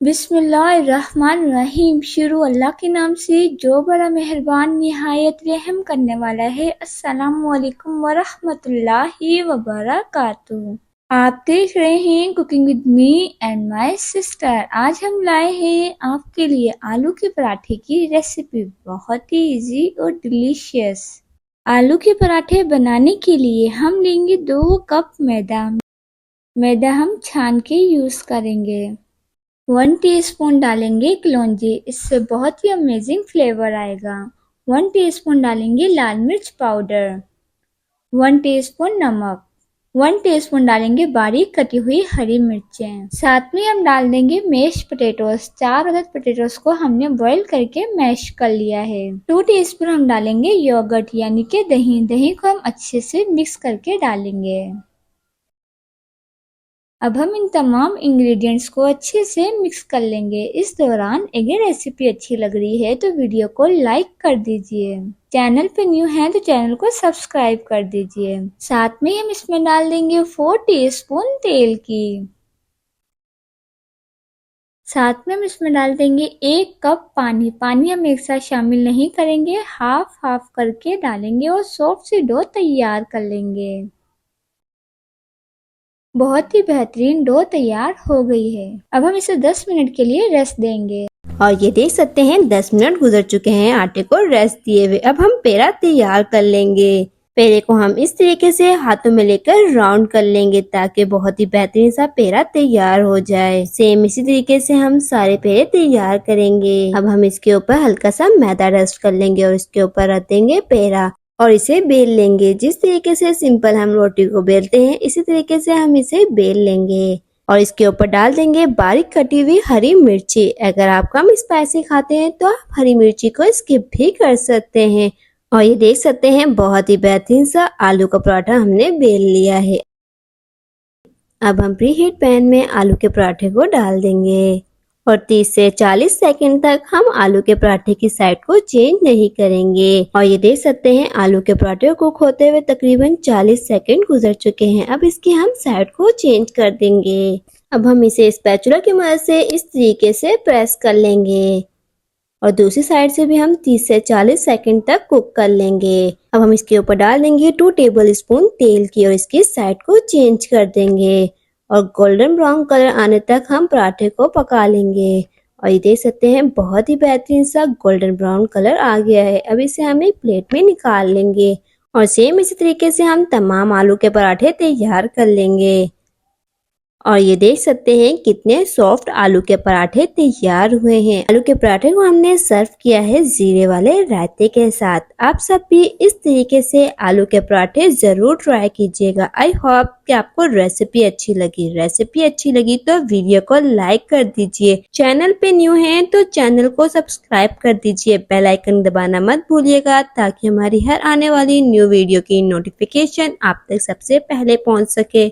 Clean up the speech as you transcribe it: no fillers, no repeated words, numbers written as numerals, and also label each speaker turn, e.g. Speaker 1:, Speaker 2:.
Speaker 1: बिस्मिल्लाहिर्रहमानिर्रहीम। शुरू अल्लाह के नाम से जो बड़ा मेहरबान निहायत रहम करने वाला है। अस्सलामु अलैकुम वरहमतुल्लाहि वबरकातुहू। आप देख रहे हैं cooking with me and my sister. आज हम लाए हैं आपके लिए आलू के पराठे की रेसिपी, बहुत ही इजी और डिलीशियस। आलू के पराठे बनाने के लिए हम लेंगे 2 कप मैदा। मैदा हम छान के यूज करेंगे। 1 टीस्पून डालेंगे कलौंजी, इससे बहुत ही अमेजिंग फ्लेवर आएगा। 1 टीस्पून डालेंगे लाल मिर्च पाउडर, 1 टीस्पून नमक, 1 टीस्पून डालेंगे बारीक कटी हुई हरी मिर्चें। साथ में हम डाल देंगे मैश पोटैटोस। 4 अदद पोटैटोस को हमने बॉईल करके मैश कर लिया है। 2 टीस्पून हम डालेंगे योगर्ट यानी कि दही। दही को हम अच्छे से मिक्स करके डालेंगे। अब हम इन तमाम इंग्रेडिएंट्स को अच्छे से मिक्स कर लेंगे। इस दौरान अगर रेसिपी अच्छी लग रही है तो वीडियो को लाइक कर दीजिए। चैनल पे न्यू है तो चैनल को सब्सक्राइब कर दीजिए। साथ में हम इसमें डाल देंगे 4 टीस्पून तेल की। साथ में हम इसमें डाल देंगे 1 कप पानी। पानी हम एक साथ शामिल नहीं करेंगे, हाफ हाफ करके डालेंगे और सॉफ्ट सी डो तैयार कर लेंगे। बहुत ही बेहतरीन डो तैयार हो गई है। अब हम इसे 10 मिनट के लिए रेस्ट देंगे।
Speaker 2: और ये देख सकते हैं 10 मिनट गुजर चुके हैं आटे को रेस्ट दिए हुए। अब हम पेड़ा तैयार कर लेंगे। पेड़े को हम इस तरीके से हाथों में लेकर राउंड कर लेंगे ताकि बहुत ही बेहतरीन सा पेड़ा तैयार हो जाए। सेम इसी तरीके से हम सारे पेड़े तैयार करेंगे। अब हम इसके ऊपर हल्का सा मैदा डस्ट कर लेंगे और इसके ऊपर रख देंगे पेड़ा और इसे बेल लेंगे। जिस तरीके से सिंपल हम रोटी को बेलते हैं इसी तरीके से हम इसे बेल लेंगे और इसके ऊपर डाल देंगे बारीक कटी हुई हरी मिर्ची। अगर आप कम स्पाइसी खाते हैं तो आप हरी मिर्ची को स्किप भी कर सकते हैं। और ये देख सकते हैं बहुत ही बेहतरीन सा आलू का पराठा हमने बेल लिया है। अब हम प्री हीट पैन में आलू के पराठे को डाल देंगे और 30 से 40 सेकंड तक हम आलू के पराठे की साइड को चेंज नहीं करेंगे। और ये देख सकते हैं आलू के पराठे कुक होते हुए तकरीबन 40 सेकंड गुजर चुके हैं। अब इसकी हम साइड को चेंज कर देंगे। अब हम इसे स्पैचुला की मदद से इस तरीके से प्रेस कर लेंगे और दूसरी साइड से भी हम 30 से 40 सेकंड तक कुक कर लेंगे। अब हम इसके ऊपर डाल देंगे 2 टेबल स्पून तेल की और इसकी साइड को चेंज कर देंगे और गोल्डन ब्राउन कलर आने तक हम पराठे को पका लेंगे। और ये देख सकते हैं बहुत ही बेहतरीन सा गोल्डन ब्राउन कलर आ गया है। अब इसे हम एक प्लेट में निकाल लेंगे और सेम इसी तरीके से हम तमाम आलू के पराठे तैयार कर लेंगे। और ये देख सकते हैं कितने सॉफ्ट आलू के पराठे तैयार हुए हैं। आलू के पराठे को हमने सर्व किया है जीरे वाले रायते के साथ। आप सब भी इस तरीके से आलू के पराठे जरूर ट्राई कीजिएगा। आई होप कि आपको रेसिपी अच्छी लगी। रेसिपी अच्छी लगी तो वीडियो को लाइक कर दीजिए। चैनल पे न्यू हैं तो चैनल को सब्सक्राइब कर दीजिए। बेल आइकन दबाना मत भूलिएगा ताकि हमारी हर आने वाली न्यू वीडियो की नोटिफिकेशन आप तक सबसे पहले पहुँच सके।